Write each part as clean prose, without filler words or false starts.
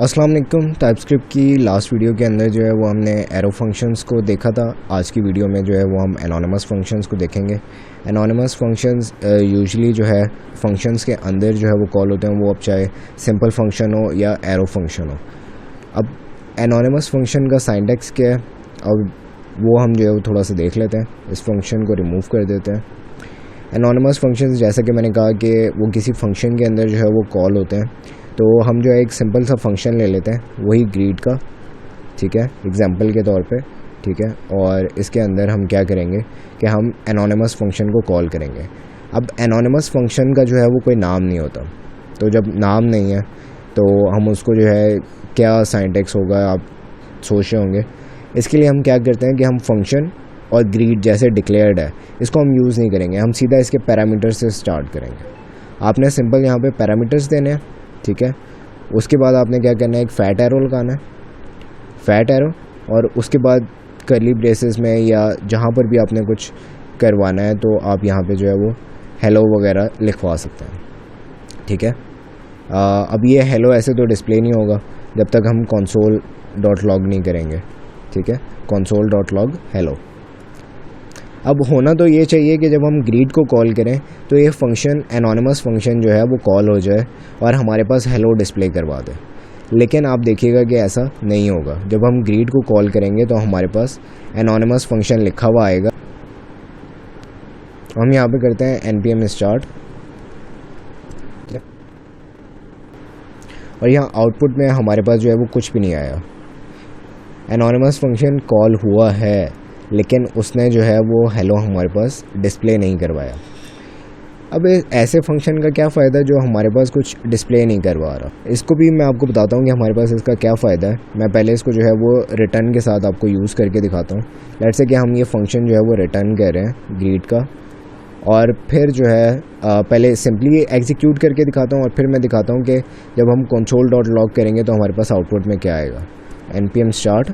अस्सलाम वालेकुम। टाइपस्क्रिप्ट की लास्ट वीडियो के अंदर जो है वो हमने एरो फंक्शंस को देखा था। आज की वीडियो में जो है वो हम एनोनिमस फंक्शंस को देखेंगे। एनोनिमस फंक्शंस यूजुअली जो है फंक्शंस के अंदर जो है वो कॉल होते हैं, वो अब चाहे सिंपल फंक्शन हो या एरो फंक्शन हो। अब एनोनिमस फंक्शन का सिंटैक्स क्या है, अब वो हम जो है वो थोड़ा सा देख लेते हैं। इस फंक्शन को रिमूव कर देते हैं। एनोनिमस फंक्शंस जैसा कि मैंने कहा कि वो किसी फंक्शन के अंदर जो है वो कॉल होते हैं, तो हम जो है एक सिंपल सा फंक्शन ले लेते हैं, वही ग्रीट का, ठीक है, एग्जांपल के तौर पे, ठीक है। और इसके अंदर हम क्या करेंगे कि हम एनोनिमस फंक्शन को कॉल करेंगे। अब एनोनिमस फंक्शन का जो है वो कोई नाम नहीं होता, तो जब नाम नहीं है तो हम उसको जो है क्या सिंटैक्स होगा आप सोच रहे होंगे। इसके लिए हम क्या करते हैं कि हम फंक्शन और ग्रीट जैसे डिक्लेयर्ड है इसको हम यूज़ नहीं करेंगे, हम सीधा इसके पैरामीटर्स से स्टार्ट करेंगे। आपने सिंपल यहाँ पे पैरामीटर्स देने हैं, ठीक है। उसके बाद आपने क्या करना है, एक फैट एरो लगाना है, फैट एरो, और उसके बाद कर्ली ब्रेसेस में या जहाँ पर भी आपने कुछ करवाना है तो आप यहाँ पे जो है वो हेलो वगैरह लिखवा सकते हैं, ठीक है। अब ये हेलो ऐसे तो डिस्प्ले नहीं होगा जब तक हम console.log नहीं करेंगे, ठीक है। console.log hello. अब होना तो ये चाहिए कि जब हम ग्रीट को कॉल करें तो ये फंक्शन एनोनिमस फंक्शन जो है वो कॉल हो जाए और हमारे पास हेलो डिस्प्ले करवा दे। लेकिन आप देखिएगा कि ऐसा नहीं होगा। जब हम ग्रीट को कॉल करेंगे तो हमारे पास एनोनिमस फंक्शन लिखा हुआ आएगा। हम यहाँ पे करते हैं npm start, और यहाँ आउटपुट में हमारे पास जो है वो कुछ भी नहीं आया। एनोनिमस फंक्शन कॉल हुआ है लेकिन उसने जो है वो हेलो हमारे पास डिस्प्ले नहीं करवाया। अब ऐसे फंक्शन का क्या फ़ायदा जो हमारे पास कुछ डिस्प्ले नहीं करवा रहा। इसको भी मैं आपको बताता हूँ कि हमारे पास इसका क्या फ़ायदा है। मैं पहले इसको जो है वो रिटर्न के साथ आपको यूज़ करके दिखाता हूँ। लेट्स से कि हम ये फंक्शन जो है वो रिटर्न कर रहे हैं ग्रीट का, और फिर जो है पहले सिंपली एग्जीक्यूट करके दिखाता हूँ और फिर मैं दिखाता हूँ कि जब हम console.log करेंगे तो हमारे पास आउटपुट में क्या आएगा। npm start,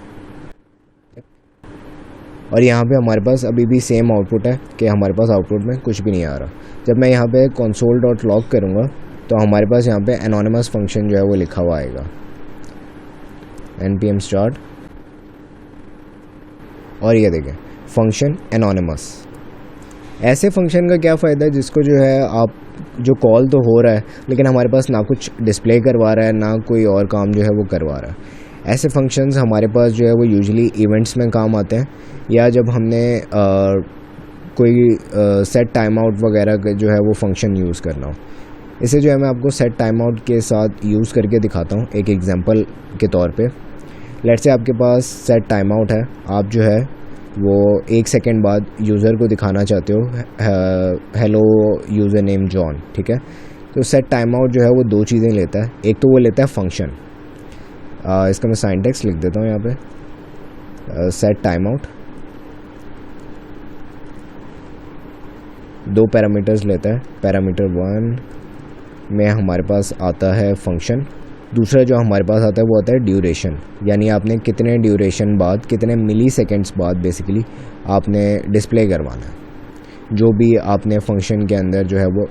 और यहाँ पे हमारे पास अभी भी सेम आउटपुट है कि हमारे पास आउटपुट में कुछ भी नहीं आ रहा। जब मैं यहाँ पे console.log करूँगा तो हमारे पास यहाँ पे एनोनिमस फंक्शन जो है वो लिखा हुआ आएगा, npm start, और ये देखें फंक्शन एनोनिमस। ऐसे फंक्शन का क्या फ़ायदा है जिसको जो है आप जो कॉल तो हो रहा है लेकिन हमारे पास ना कुछ डिस्प्ले करवा रहा है ना कोई और काम जो है वो करवा रहा है। ऐसे फंक्शंस हमारे पास जो है वो यूजुअली इवेंट्स में काम आते हैं, या जब हमने कोई सेट टाइम आउट वगैरह का जो है वो फंक्शन यूज़ करना हो। इसे जो है मैं आपको सेट टाइम आउट के साथ यूज़ करके दिखाता हूँ एक एग्जांपल के तौर पे। लेट्स से आपके पास सेट टाइम आउट है, आप जो है वो 1 सेकेंड बाद यूज़र को दिखाना चाहते हो हेलो यूज़र नेम जॉन, ठीक है। तो सेट टाइम आउट जो है वो दो चीज़ें लेता है। एक तो वो लेता है फंक्शन, इसका मैं सिंटैक्स लिख देता हूँ यहाँ पे, सेट टाइम आउट, 2 पैरामीटर्स लेता है। पैरामीटर 1 में हमारे पास आता है फंक्शन, दूसरा जो हमारे पास आता है वो आता है ड्यूरेशन, यानी आपने कितने ड्यूरेशन बाद, कितने मिली सेकेंड्स बाद बेसिकली आपने डिस्प्ले करवाना है जो भी आपने फंक्शन के अंदर जो है वो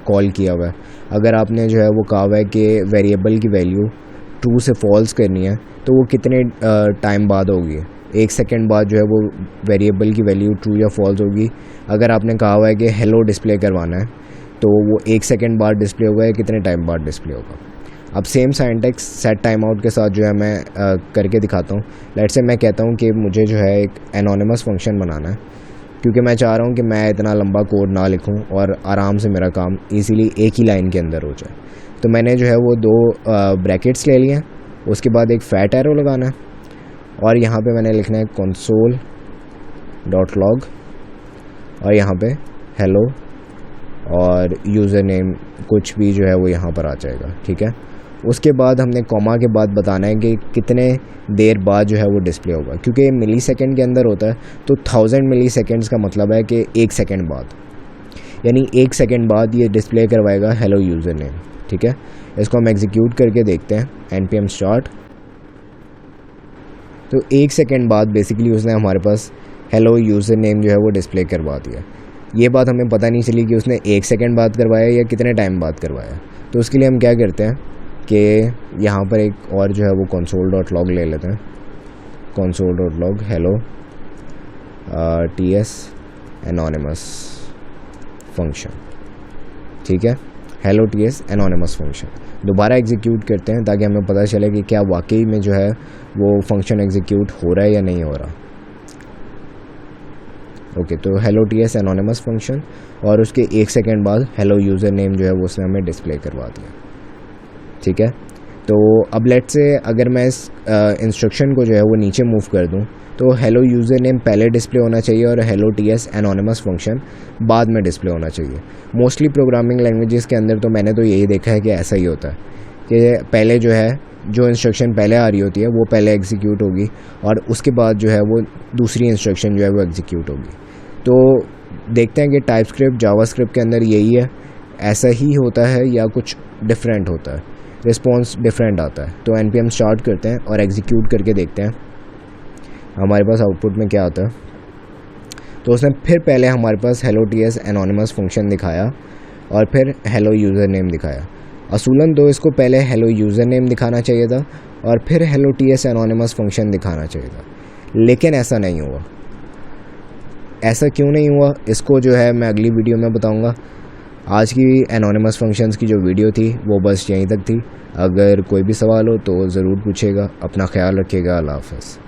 कॉल किया हुआ है। अगर आपने जो है वो कहा हुआ है कि वेरिएबल की वैल्यू ट्रू से फॉल्स करनी है तो वो कितने टाइम बाद होगी, 1 सेकेंड बाद जो है वो वेरिएबल की वैल्यू ट्रू या फॉल्स होगी। अगर आपने कहा हुआ है कि हेलो डिस्प्ले करवाना है तो वो 1 सेकेंड बाद डिस्प्ले होगा या कितने टाइम बाद डिस्प्ले होगा। अब same syntax set time out के साथ जो है मैं करके दिखाता हूँ। लेट्स से मैं कहता हूँ कि मुझे जो है एक एनोनिमस फंक्शन बनाना है, क्योंकि मैं चाह रहा हूँ कि मैं इतना लंबा कोड ना लिखूँ और आराम से मेरा काम इजीली एक ही लाइन के अंदर हो जाए। तो मैंने जो है वो 2 ब्रैकेट्स ले लिए हैं, उसके बाद एक फैट एरो लगाना है और यहाँ पे मैंने लिखना है console.log, और यहाँ पे हेलो और यूज़र नेम कुछ भी जो है वो यहाँ पर आ जाएगा, ठीक है। उसके बाद हमने कॉमा के बाद बताना है कि कितने देर बाद जो है वो डिस्प्ले होगा, क्योंकि ये मिली सेकेंड के अंदर होता है तो 1000 मिली सेकेंड्स का मतलब है कि 1 सेकेंड बाद, यानी 1 सेकेंड बाद ये डिस्प्ले करवाएगा हेलो यूज़र नेम, ठीक है। इसको हम एग्जीक्यूट करके देखते हैं npm start, तो 1 सेकेंड बाद बेसिकली उसने हमारे पास हेलो यूज़र नेम जो है वो डिस्प्ले करवा दिया। ये बात हमें पता नहीं चली कि उसने 1 सेकेंड बाद करवाया या कितने टाइम बाद करवाया। तो उसके लिए हम क्या करते हैं, कि यहाँ पर एक और जो है वो console.log ले लेते हैं, console.log hello ts anonymous function, ठीक है, hello ts anonymous फंक्शन दोबारा एग्जीक्यूट करते हैं ताकि हमें पता चले कि क्या वाकई में जो है वो फंक्शन एग्जीक्यूट हो रहा है या नहीं हो रहा। ओके, तो hello ts anonymous फंक्शन और उसके 1 सेकेंड बाद hello यूज़र नेम जो है वो उसने हमें डिस्प्ले करवा दिया, ठीक है। तो अब लेट से अगर मैं इस इंस्ट्रक्शन को जो है वो नीचे मूव कर दूं तो hello यूज़र नेम पहले डिस्प्ले होना चाहिए और hello ts anonymous फंक्शन बाद में डिस्प्ले होना चाहिए। मोस्टली प्रोग्रामिंग लैंग्वेजेस के अंदर तो मैंने तो यही देखा है कि ऐसा ही होता है कि पहले जो है जो इंस्ट्रक्शन पहले आ रही होती है वो पहले एग्जीक्यूट होगी और उसके बाद जो है वो दूसरी इंस्ट्रक्शन जो है वो एग्जीक्यूट होगी। तो देखते हैं कि टाइपस्क्रिप्ट जावास्क्रिप्ट के अंदर यही है, ऐसा ही होता है या कुछ डिफरेंट होता है, रिस्पॉन्स डिफरेंट आता है। तो npm स्टार्ट करते हैं और एग्जीक्यूट करके देखते हैं हमारे पास आउटपुट में क्या आता है। तो उसने फिर पहले हमारे पास hello ts anonymous फंक्शन दिखाया और फिर hello यूज़र नेम दिखाया। असूलन तो इसको पहले hello यूज़र नेम दिखाना चाहिए था और फिर hello ts anonymous फंक्शन दिखाना चाहिए था, लेकिन ऐसा नहीं हुआ। ऐसा क्यों नहीं हुआ इसको जो है मैं अगली वीडियो में बताऊंगा। आज की एनोनिमस फंक्शंस की जो वीडियो थी वो बस यहीं तक थी। अगर कोई भी सवाल हो तो ज़रूर पूछेगा। अपना ख्याल रखिएगा। अल्लाह हाफ़िज़।